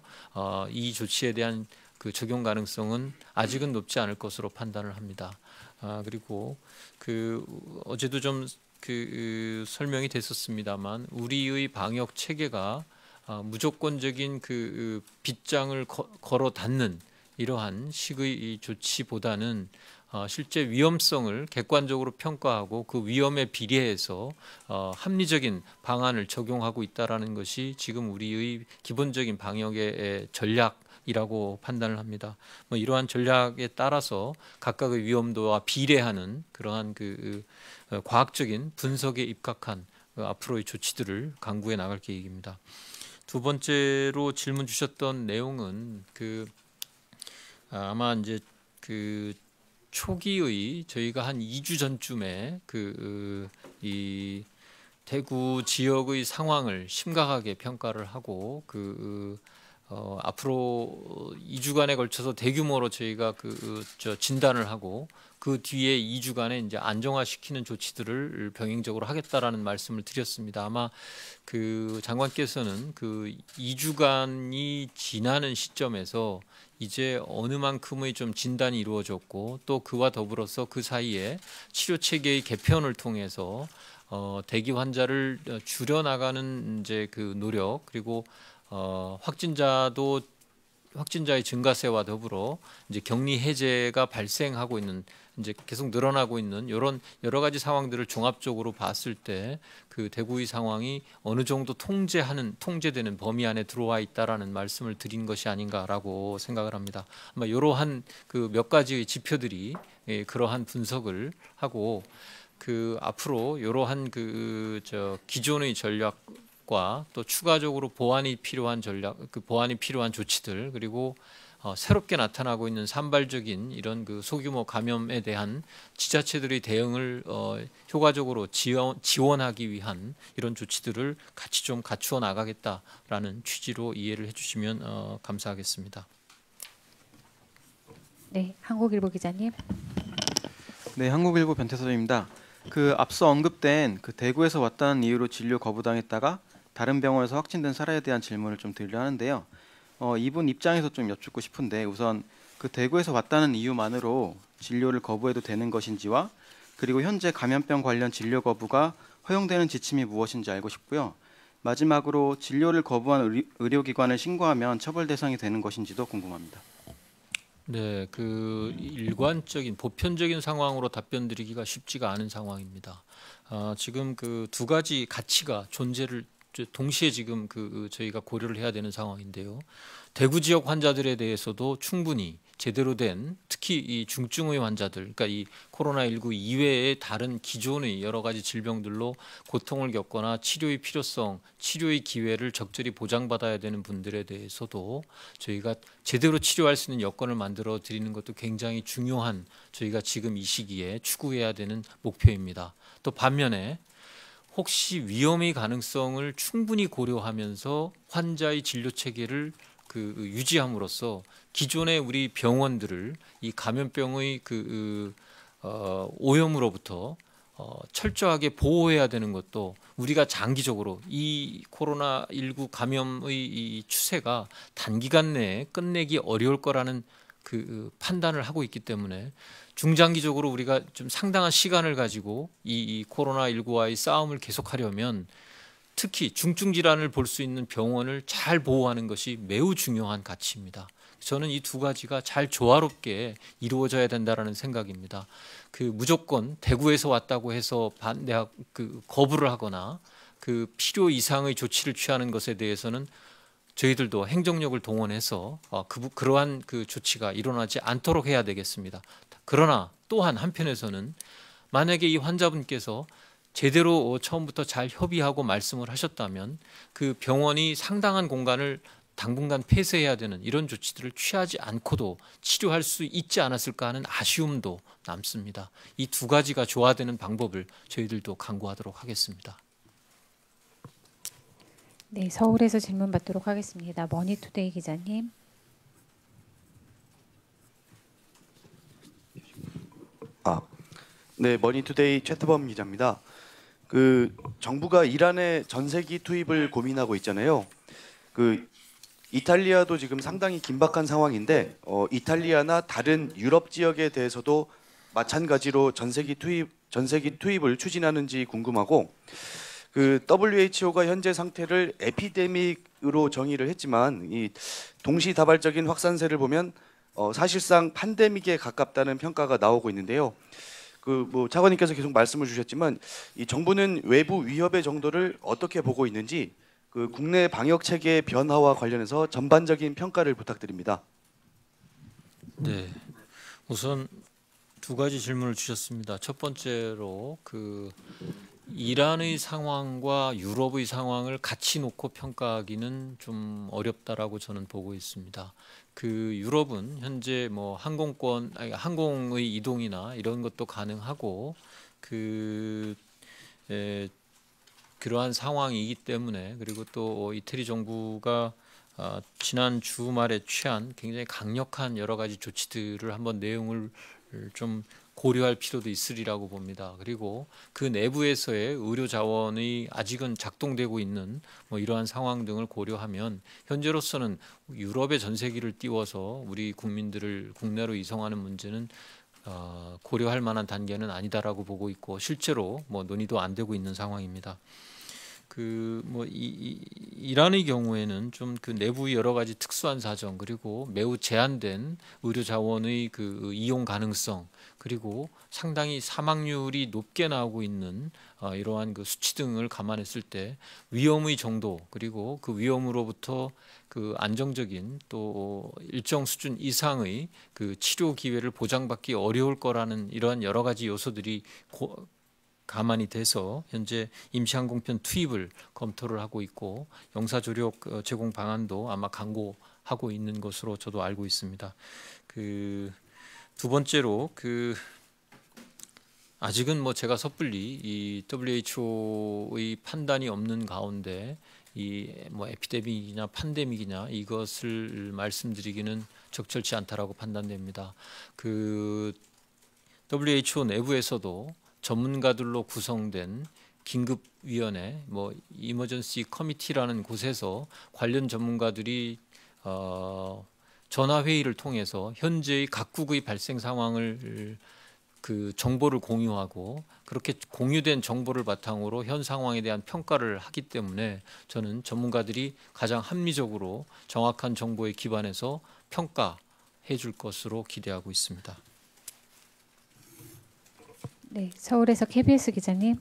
이 조치에 대한 그 적용 가능성은 아직은 높지 않을 것으로 판단을 합니다. 그리고 어제도 좀 설명이 됐었습니다만, 우리의 방역 체계가 무조건적인 그 빗장을 걸어 닫는 이러한 식의 이 조치보다는 실제 위험성을 객관적으로 평가하고 그 위험에 비례해서 합리적인 방안을 적용하고 있다라는 것이 지금 우리의 기본적인 방역의 전략이라고 판단을 합니다. 뭐 이러한 전략에 따라서 각각의 위험도와 비례하는 그러한 과학적인 분석에 입각한 앞으로의 조치들을 강구해 나갈 계획입니다. 두 번째로 질문 주셨던 내용은 아마 이제 초기의 저희가 한 2주 전쯤에 이 대구 지역의 상황을 심각하게 평가를 하고 앞으로 2주간에 걸쳐서 대규모로 저희가 진단을 하고 그 뒤에 2주간에 이제 안정화시키는 조치들을 병행적으로 하겠다라는 말씀을 드렸습니다. 아마 장관께서는 2주간이 지나는 시점에서 이제 어느 만큼의 좀 진단이 이루어졌고, 또 그와 더불어서 그 사이에 치료 체계의 개편을 통해서 대기 환자를 줄여나가는 이제 노력, 그리고 확진자의 증가세와 더불어 이제 격리 해제가 발생하고 있는, 이제 계속 늘어나고 있는 이런 여러 가지 상황들을 종합적으로 봤을 때 대구의 상황이 어느 정도 통제되는 범위 안에 들어와 있다라는 말씀을 드린 것이 아닌가라고 생각을 합니다. 아마 이러한 몇 가지의 지표들이 그러한 분석을 하고 앞으로 이러한 기존의 전략과 또 추가적으로 보완이 필요한 조치들, 그리고 새롭게 나타나고 있는 산발적인 이런 소규모 감염에 대한 지자체들의 대응을 효과적으로 지원하기 위한 이런 조치들을 같이 좀 갖추어 나가겠다라는 취지로 이해를 해주시면 감사하겠습니다. 네, 한국일보 기자님. 네, 한국일보 변태서입니다. 앞서 언급된 대구에서 왔다는 이유로 진료 거부당했다가 다른 병원에서 확진된 사례에 대한 질문을 좀 드리려 하는데요. 이분 입장에서 좀 여쭙고 싶은데, 우선 대구에서 왔다는 이유만으로 진료를 거부해도 되는 것인지와, 그리고 현재 감염병 관련 진료 거부가 허용되는 지침이 무엇인지 알고 싶고요. 마지막으로 진료를 거부한 의료기관을 신고하면 처벌 대상이 되는 것인지도 궁금합니다. 네, 일관적인 보편적인 상황으로 답변 드리기가 쉽지가 않은 상황입니다. 지금 두 가지 가치가 동시에 지금 저희가 고려를 해야 되는 상황인데요. 대구 지역 환자들에 대해서도 충분히 제대로 된 특히 이 중증의 환자들, 그러니까 이 코로나19 이외의 다른 기존의 여러 가지 질병들로 고통을 겪거나 치료의 필요성, 치료의 기회를 적절히 보장받아야 되는 분들에 대해서도 저희가 제대로 치료할 수 있는 여건을 만들어 드리는 것도 굉장히 중요한 저희가 지금 이 시기에 추구해야 되는 목표입니다. 또 반면에 혹시 위험의 가능성을 충분히 고려하면서 환자의 진료 체계를 유지함으로써 기존의 우리 병원들을 이 감염병의 오염으로부터 철저하게 보호해야 되는 것도 우리가 장기적으로 이 코로나19 감염의 이 추세가 단기간 내에 끝내기 어려울 거라는 판단을 하고 있기 때문에 중장기적으로 우리가 좀 상당한 시간을 가지고 이 코로나19와의 싸움을 계속하려면 특히 중증 질환을 볼 수 있는 병원을 잘 보호하는 것이 매우 중요한 가치입니다. 저는 이 두 가지가 잘 조화롭게 이루어져야 된다라는 생각입니다. 무조건 대구에서 왔다고 해서 거부를 하거나 필요 이상의 조치를 취하는 것에 대해서는 저희들도 행정력을 동원해서 그러한 조치가 일어나지 않도록 해야 되겠습니다. 그러나 또한 한편에서는 만약에 이 환자분께서 제대로 처음부터 잘 협의하고 말씀을 하셨다면 그 병원이 상당한 공간을 당분간 폐쇄해야 되는 이런 조치들을 취하지 않고도 치료할 수 있지 않았을까 하는 아쉬움도 남습니다. 이 두 가지가 조화되는 방법을 저희들도 강구하도록 하겠습니다. 네, 서울에서 질문 받도록 하겠습니다. 머니투데이 기자님. 네, 머니투데이 최태범 기자입니다. 정부가 이란의 전세기 투입을 고민하고 있잖아요. 이탈리아도 지금 상당히 긴박한 상황인데 이탈리아나 다른 유럽 지역에 대해서도 마찬가지로 전세기 투입을 추진하는지 궁금하고 WHO가 현재 상태를 에피데믹으로 정의를 했지만 이 동시다발적인 확산세를 보면 사실상 팬데믹에 가깝다는 평가가 나오고 있는데요. 차관님께서 계속 말씀을 주셨지만 이 정부는 외부 위협의 정도를 어떻게 보고 있는지 국내 방역 체계의 변화와 관련해서 전반적인 평가를 부탁드립니다. 네, 우선 두 가지 질문을 주셨습니다. 첫 번째로 이란의 상황과 유럽의 상황을 같이 놓고 평가하기는 좀 어렵다라고 저는 보고 있습니다. 유럽은 현재 항공의 이동이나 이런 것도 가능하고 그러한 상황이기 때문에 그리고 또 이태리 정부가 지난 주말에 취한 굉장히 강력한 여러 가지 조치들을 한번 내용을 좀 고려할 필요도 있으리라고 봅니다. 그리고 그 내부에서의 의료 자원이 아직은 작동되고 있는 이러한 상황 등을 고려하면 현재로서는 유럽의 전세기를 띄워서 우리 국민들을 국내로 이송하는 문제는 고려할 만한 단계는 아니다라고 보고 있고 실제로 논의도 안 되고 있는 상황입니다. 이란의 경우에는 좀 내부의 여러 가지 특수한 사정 그리고 매우 제한된 의료 자원의 이용 가능성 그리고 상당히 사망률이 높게 나오고 있는 이러한 수치 등을 감안했을 때 위험의 정도 그리고 그 위험으로부터 안정적인 또 일정 수준 이상의 치료 기회를 보장받기 어려울 거라는 이러한 여러 가지 요소들이 감안이 돼서 현재 임시항공편 투입을 검토를 하고 있고 영사조력 제공 방안도 아마 강구하고 있는 것으로 저도 알고 있습니다. 두 번째로 아직은 제가 섣불리 이 WHO의 판단이 없는 가운데 이 에피데믹이냐 팬데믹이냐 이것을 말씀드리기는 적절치 않다라고 판단됩니다. WHO 내부에서도 전문가들로 구성된 긴급위원회, 이머전시 커미티라는 곳에서 관련 전문가들이 전화 회의를 통해서 현재의 각국의 발생 상황을 정보를 공유하고 그렇게 공유된 정보를 바탕으로 현 상황에 대한 평가를 하기 때문에 저는 전문가들이 가장 합리적으로 정확한 정보에 기반해서 평가해 줄 것으로 기대하고 있습니다. 네, 서울에서 KBS 기자님.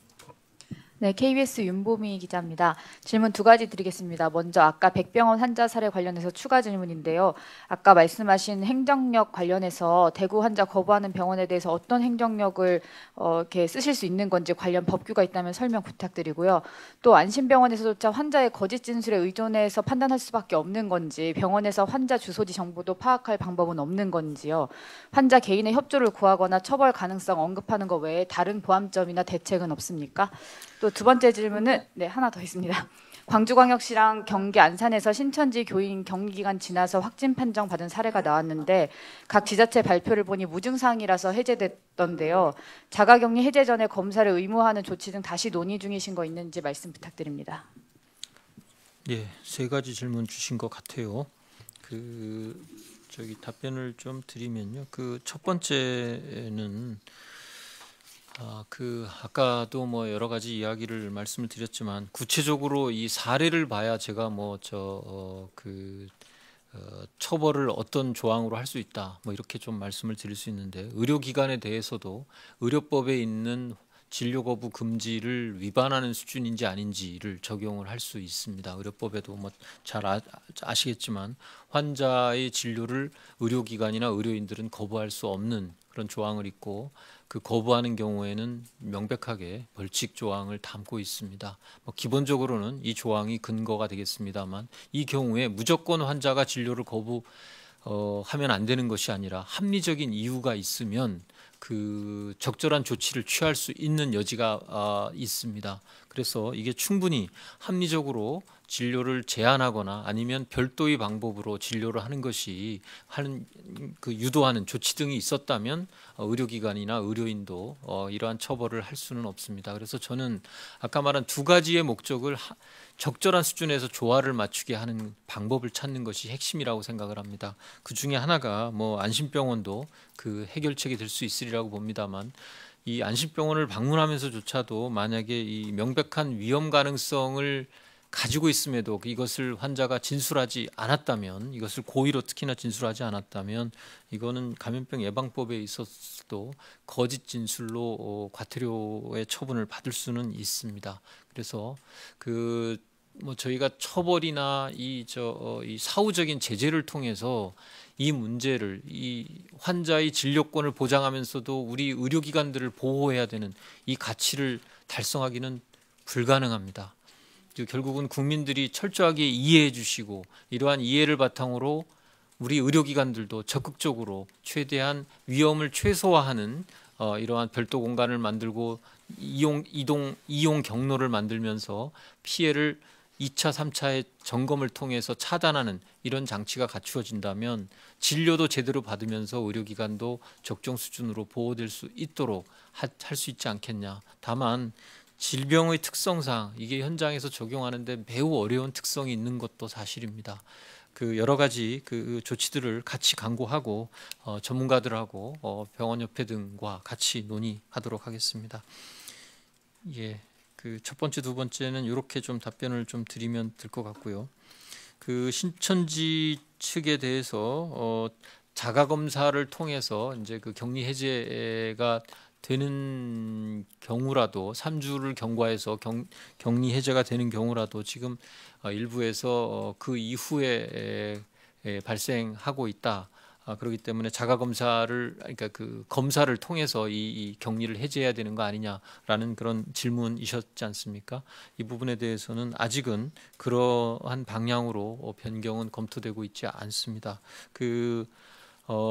네, KBS 윤보미 기자입니다. 질문 두 가지 드리겠습니다. 먼저 아까 백병원 환자 사례 관련해서 추가 질문인데요. 아까 말씀하신 행정력 관련해서 대구 환자 거부하는 병원에 대해서 어떤 행정력을 이렇게 쓰실 수 있는 건지 관련 법규가 있다면 설명 부탁드리고요. 또 안심병원에서조차 환자의 거짓 진술에 의존해서 판단할 수밖에 없는 건지, 병원에서 환자 주소지 정보도 파악할 방법은 없는 건지요. 환자 개인의 협조를 구하거나 처벌 가능성 언급하는 것 외에 다른 보완점이나 대책은 없습니까? 또 두 번째 질문은 하나 더 있습니다. 광주광역시랑 경기 안산에서 신천지 교인 격리기간 지나서 확진 판정 받은 사례가 나왔는데 각 지자체 발표를 보니 무증상이라서 해제됐던데요. 자가격리 해제 전에 검사를 의무화하는 조치 등 다시 논의 중이신 거 있는지 말씀 부탁드립니다. 예, 세 가지 질문 주신 것 같아요. 답변을 좀 드리면요. 첫 번째는 아까도 뭐 여러 가지 이야기를 말씀을 드렸지만 구체적으로 이 사례를 봐야 제가 처벌을 어떤 조항으로 할 수 있다 뭐 이렇게 좀 말씀을 드릴 수 있는데, 의료기관에 대해서도 의료법에 있는 진료 거부 금지를 위반하는 수준인지 아닌지를 적용을 할 수 있습니다. 의료법에도 뭐 잘 아시겠지만 환자의 진료를 의료기관이나 의료인들은 거부할 수 없는 그런 조항을 있고, 그 거부하는 경우에는 명백하게 벌칙 조항을 담고 있습니다. 기본적으로는 이 조항이 근거가 되겠습니다만, 이 경우에 무조건 환자가 진료를 거부하면 안 되는 것이 아니라 합리적인 이유가 있으면 적절한 조치를 취할 수 있는 여지가 있습니다. 그래서 이게 충분히 합리적으로 진료를 제한하거나 아니면 별도의 방법으로 진료를 하는 것이 유도하는 조치 등이 있었다면 의료기관이나 의료인도 이러한 처벌을 할 수는 없습니다. 그래서 저는 아까 말한 두 가지의 목적을 적절한 수준에서 조화를 맞추게 하는 방법을 찾는 것이 핵심이라고 생각을 합니다. 그 중에 하나가 안심병원도 해결책이 될 수 있으리라고 봅니다만, 이 안심병원을 방문하면서조차도 만약에 이 명백한 위험 가능성을 가지고 있음에도 이것을 환자가 진술하지 않았다면, 이것을 고의로 특히나 진술하지 않았다면, 이거는 감염병 예방법에 있어서도 거짓 진술로 과태료의 처분을 받을 수는 있습니다. 그래서 저희가 처벌이나 이 사후적인 제재를 통해서 이 문제를, 이 환자의 진료권을 보장하면서도 우리 의료기관들을 보호해야 되는 이 가치를 달성하기는 불가능합니다. 결국은 국민들이 철저하게 이해해 주시고, 이러한 이해를 바탕으로 우리 의료기관들도 적극적으로 최대한 위험을 최소화하는 이러한 별도 공간을 만들고 이용 경로를 만들면서 피해를 2차, 3차의 점검을 통해서 차단하는 이런 장치가 갖추어진다면 진료도 제대로 받으면서 의료기관도 적정 수준으로 보호될 수 있도록 할 수 있지 않겠냐. 다만 질병의 특성상 이게 현장에서 적용하는데 매우 어려운 특성이 있는 것도 사실입니다. 여러 가지 조치들을 같이 강구하고 전문가들하고 병원협회 등과 같이 논의하도록 하겠습니다. 예, 첫 번째, 두 번째는 이렇게 좀 답변을 좀 드리면 될 것 같고요. 신천지 측에 대해서 자가 검사를 통해서 이제 격리 해제가 되는 경우라도 3주를 경과해서 격리 해제가 되는 경우라도 지금 일부에서 그 이후에 발생하고 있다. 그렇기 때문에 자가 검사를, 그러니까 검사를 통해서 이 격리를 해제해야 되는 거 아니냐라는 그런 질문이셨지 않습니까? 이 부분에 대해서는 아직은 그러한 방향으로 변경은 검토되고 있지 않습니다.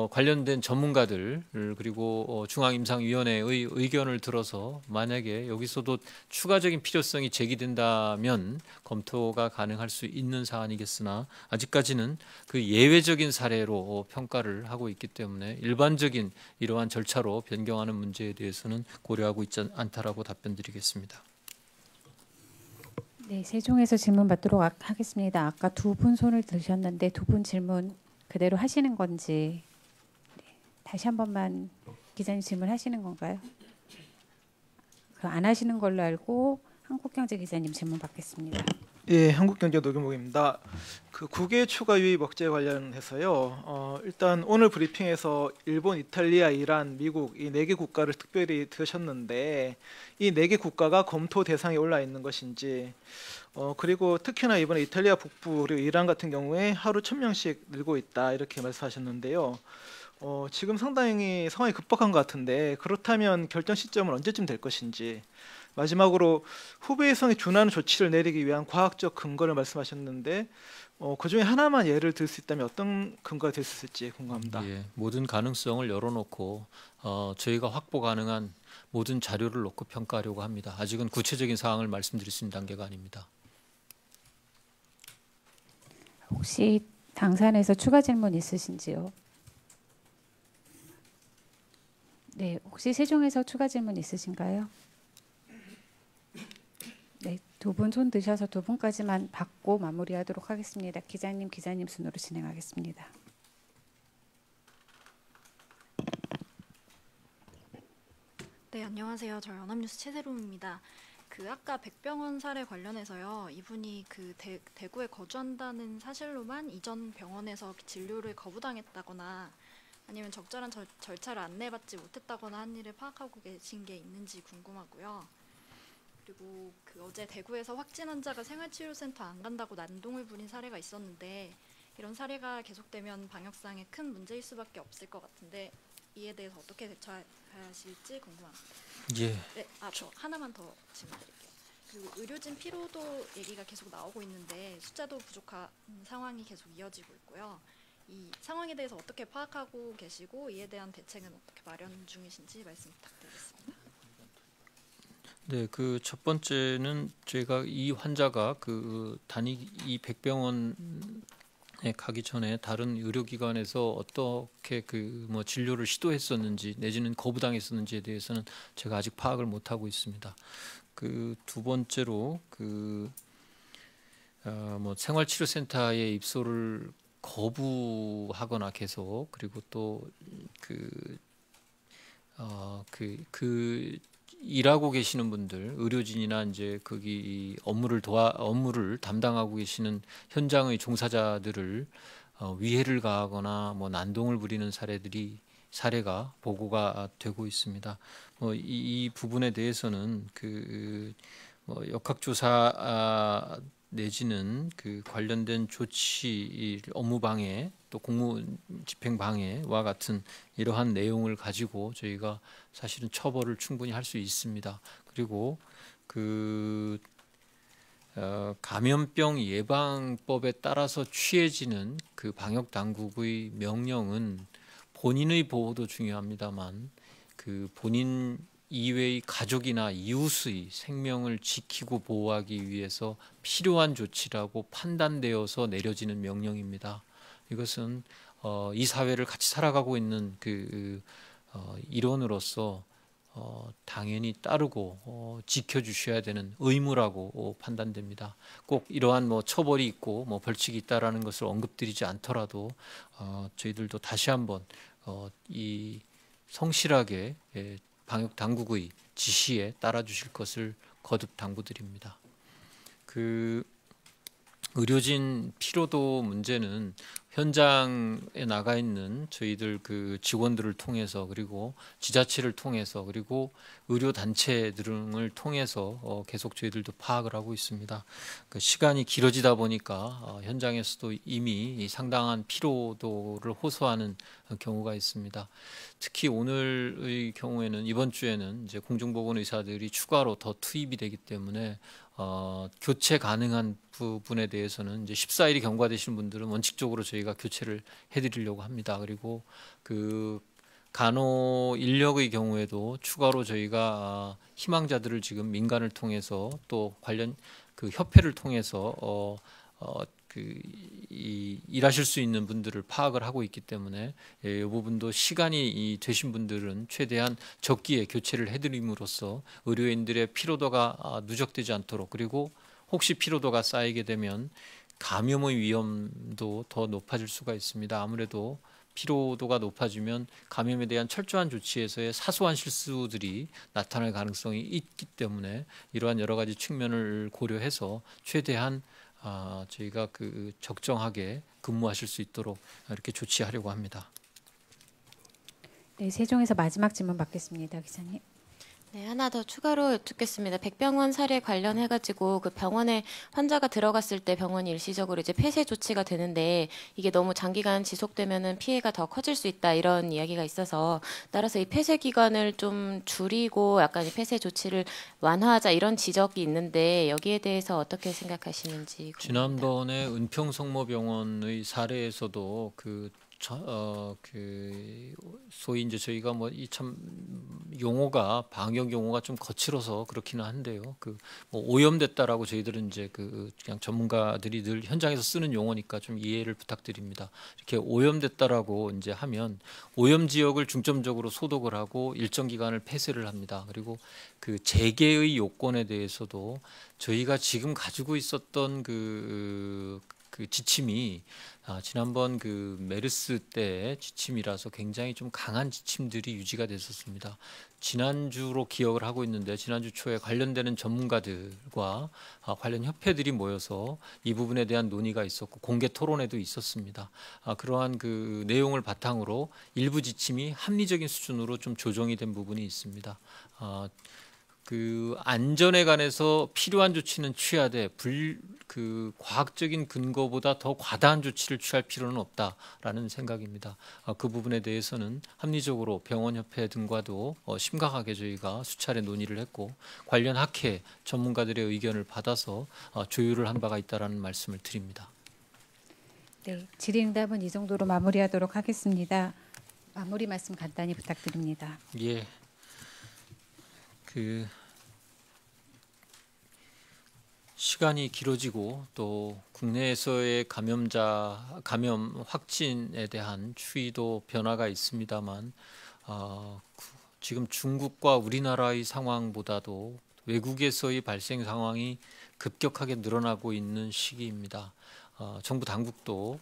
관련된 전문가들 그리고 중앙임상위원회의 의견을 들어서 만약에 여기서도 추가적인 필요성이 제기된다면 검토가 가능할 수 있는 사안이겠으나, 아직까지는 예외적인 사례로 평가를 하고 있기 때문에 일반적인 이러한 절차로 변경하는 문제에 대해서는 고려하고 있지 않다라고 답변드리겠습니다. 네, 세종에서 질문 받도록 하겠습니다. 아까 두 분 손을 드셨는데 두 분 질문 그대로 하시는 건지 다시 한 번만 기자님 질문하시는 건가요? 안 하시는 걸로 알고 한국경제 기자님 질문 받겠습니다. 예, 한국경제노동부입니다. 그 국외 추가 유입 억제 관련해서요. 일단 오늘 브리핑에서 일본, 이탈리아, 이란, 미국 이 4개 국가를 특별히 들으셨는데 이 4개 국가가 검토 대상에 올라 있는 것인지 그리고 특히나 이번에 이탈리아 북부 그리고 이란 같은 경우에 하루 1,000명씩 늘고 있다 이렇게 말씀하셨는데요. 지금 상당히 상황이 급박한 것 같은데 그렇다면 결정 시점은 언제쯤 될 것인지 마지막으로 후배성에 준하는 조치를 내리기 위한 과학적 근거를 말씀하셨는데 그중에 하나만 예를 들 수 있다면 어떤 근거가 될 수 있을지 궁금합니다. 예, 모든 가능성을 열어놓고 저희가 확보 가능한 모든 자료를 놓고 평가하려고 합니다. 아직은 구체적인 사항을 말씀드릴 수 있는 단계가 아닙니다. 혹시 당산에서 추가 질문 있으신지요? 네, 혹시 세종에서 추가 질문 있으신가요? 네, 2분 손 드셔서 2분까지만 받고 마무리하도록 하겠습니다. 기자님 순으로 진행하겠습니다. 네, 안녕하세요. 저 연합뉴스 최세롬입니다. 그 아까 백병원 사례 관련해서요. 이분이 그 대구에 거주한다는 사실로만 이전 병원에서 진료를 거부당했다거나 아니면 적절한 절차를 안내받지 못했다거나 한 일을 파악하고 계신 게 있는지 궁금하고요. 그리고 그 어제 대구에서 확진 환자가 생활치료센터 안 간다고 난동을 부린 사례가 있었는데 이런 사례가 계속되면 방역상에 큰 문제일 수밖에 없을 것 같은데 이에 대해서 어떻게 대처하실지 궁금합니다. 예. 네, 저 하나만 더 질문드릴게요. 그리고 의료진 피로도 얘기가 계속 나오고 있는데 숫자도 부족한 상황이 계속 이어지고 있고요. 이 상황에 대해서 어떻게 파악하고 계시고 이에 대한 대책은 어떻게 마련 중이신지 말씀 부탁드리겠습니다. 네, 그 첫 번째는 저희가 이 환자가 그 단위 이 백병원에 가기 전에 다른 의료기관에서 어떻게 그 뭐 진료를 시도했었는지 내지는 거부당했었는지에 대해서는 제가 아직 파악을 못 하고 있습니다. 그 두 번째로 그 뭐 생활치료센터에 입소를 거부하거나 계속 그리고 또 그 일하고 계시는 분들, 의료진이나 이제 거기 업무를 담당하고 계시는 현장의 종사자들을 위해를 가하거나 뭐 난동을 부리는 사례가 보고가 되고 있습니다. 이 부분에 대해서는 뭐 역학조사 내지는 그 관련된 조치, 업무 방해, 또 공무 집행 방해와 같은 이러한 내용을 가지고 저희가 사실은 처벌을 충분히 할 수 있습니다. 그리고 그 감염병 예방법에 따라서 취해지는 그 방역 당국의 명령은 본인의 보호도 중요합니다만 그 본인 이외의 가족이나 이웃의 생명을 지키고 보호하기 위해서 필요한 조치라고 판단되어서 내려지는 명령입니다. 이것은 이 사회를 같이 살아가고 있는 그 일원으로서 당연히 따르고 지켜주셔야 되는 의무라고 판단됩니다. 꼭 이러한 뭐 처벌이 있고 뭐 벌칙이 있다라는 것을 언급드리지 않더라도 저희들도 다시 한번 이 성실하게 방역 당국의 지시에 따라주실 것을 거듭 당부드립니다. 그 의료진 피로도 문제는 현장에 나가 있는 저희들 그 직원들을 통해서 그리고 지자체를 통해서 그리고 의료 단체 등을 통해서 계속 저희들도 파악을 하고 있습니다. 그 시간이 길어지다 보니까 현장에서도 이미 상당한 피로도를 호소하는 경우가 있습니다. 특히 오늘의 경우에는 이번 주에는 이제 공중보건 의사들이 추가로 더 투입이 되기 때문에 교체 가능한 부분에 대해서는 이제 14일이 경과되시는 분들은 원칙적으로 저희가 교체를 해드리려고 합니다. 그리고 그 간호 인력의 경우에도 추가로 저희가 희망자들을 지금 민간을 통해서 또 관련 그 협회를 통해서 일하실 수 있는 분들을 파악을 하고 있기 때문에 이 부분도 시간이 되신 분들은 최대한 적기에 교체를 해드림으로써 의료인들의 피로도가 누적되지 않도록 그리고 혹시 피로도가 쌓이게 되면 감염의 위험도 더 높아질 수가 있습니다. 아무래도 피로도가 높아지면 감염에 대한 철저한 조치에서의 사소한 실수들이 나타날 가능성이 있기 때문에 이러한 여러 가지 측면을 고려해서 최대한 저희가 그 적정하게 근무하실 수 있도록 이렇게 조치하려고 합니다. 네, 세종에서 마지막 질문 받겠습니다, 기자님. 네, 하나 더 추가로 여쭙겠습니다. 백병원 사례 관련해 가지고 그 병원에 환자가 들어갔을 때 병원이 일시적으로 이제 폐쇄 조치가 되는데 이게 너무 장기간 지속되면은 피해가 더 커질 수 있다 이런 이야기가 있어서 따라서 이 폐쇄 기간을 좀 줄이고 약간 이 폐쇄 조치를 완화하자 이런 지적이 있는데 여기에 대해서 어떻게 생각하시는지 궁금합니다. 지난번에 은평성모병원의 사례에서도 그 소위 이제 저희가 뭐 이 참 용어가 방역 용어가 좀 거칠어서 그렇기는 한데요. 그 뭐 오염됐다라고 저희들은 이제 그 그냥 전문가들이 늘 현장에서 쓰는 용어니까 좀 이해를 부탁드립니다. 이렇게 오염됐다라고 이제 하면 오염 지역을 중점적으로 소독을 하고 일정 기간을 폐쇄를 합니다. 그리고 그 재개의 요건에 대해서도 저희가 지금 가지고 있었던 그 지침이 지난번 그 메르스 때 지침이라서 굉장히 좀 강한 지침들이 유지가 됐었습니다. 지난주로 기억을 하고 있는데 지난주 초에 관련되는 전문가들과 관련 협회들이 모여서 이 부분에 대한 논의가 있었고 공개 토론회도 있었습니다. 그러한 그 내용을 바탕으로 일부 지침이 합리적인 수준으로 좀 조정이 된 부분이 있습니다. 그 안전에 관해서 필요한 조치는 취하되 그 과학적인 근거보다 더 과다한 조치를 취할 필요는 없다라는 생각입니다. 그 부분에 대해서는 합리적으로 병원협회 등과도 심각하게 저희가 수차례 논의를 했고 관련 학회 전문가들의 의견을 받아서 조율을 한 바가 있다라는 말씀을 드립니다. 네, 질의응답은 이 정도로 마무리하도록 하겠습니다. 마무리 말씀 간단히 부탁드립니다. 예. 그 시간이 길어지고 또 국내에서의 감염 확진에 대한 추이도 변화가 있습니다만 지금 중국과 우리나라의 상황보다도 외국에서의 발생 상황이 급격하게 늘어나고 있는 시기입니다. 정부 당국도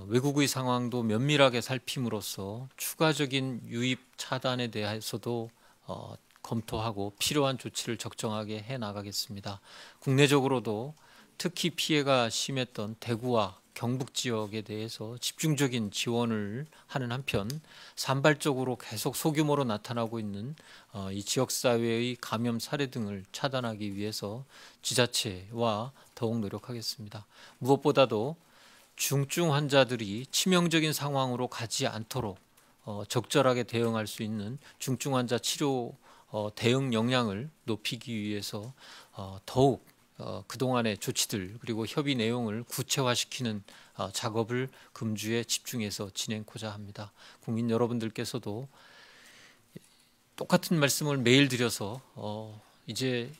외국의 상황도 면밀하게 살핌으로써 추가적인 유입 차단에 대해서도 검토하고 필요한 조치를 적정하게 해 나가겠습니다. 국내적으로도 특히 피해가 심했던 대구와 경북 지역에 대해서 집중적인 지원을 하는 한편 산발적으로 계속 소규모로 나타나고 있는 이 지역사회의 감염 사례 등을 차단하기 위해서 지자체와 더욱 노력하겠습니다. 무엇보다도 중증 환자들이 치명적인 상황으로 가지 않도록 적절하게 대응할 수 있는 중증 환자 치료 대응 역량을 높이기 위해서 더욱 그동안의 조치들 그리고 협의 내용을 구체화시키는 작업을 금주에 집중해서 진행코자 합니다. 국민 여러분들께서도 똑같은 말씀을 매일 드려서 이제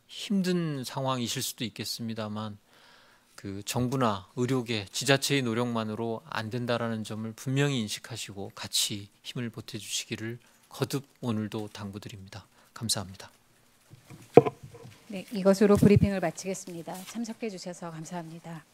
힘든 상황이실 수도 있겠습니다만 그 정부나 의료계, 지자체의 노력만으로 안 된다라는 점을 분명히 인식하시고 같이 힘을 보태주시기를 거듭 오늘도 당부드립니다. 감사합니다. 네, 이것으로 브리핑을 마치겠습니다. 참석해 주셔서 감사합니다.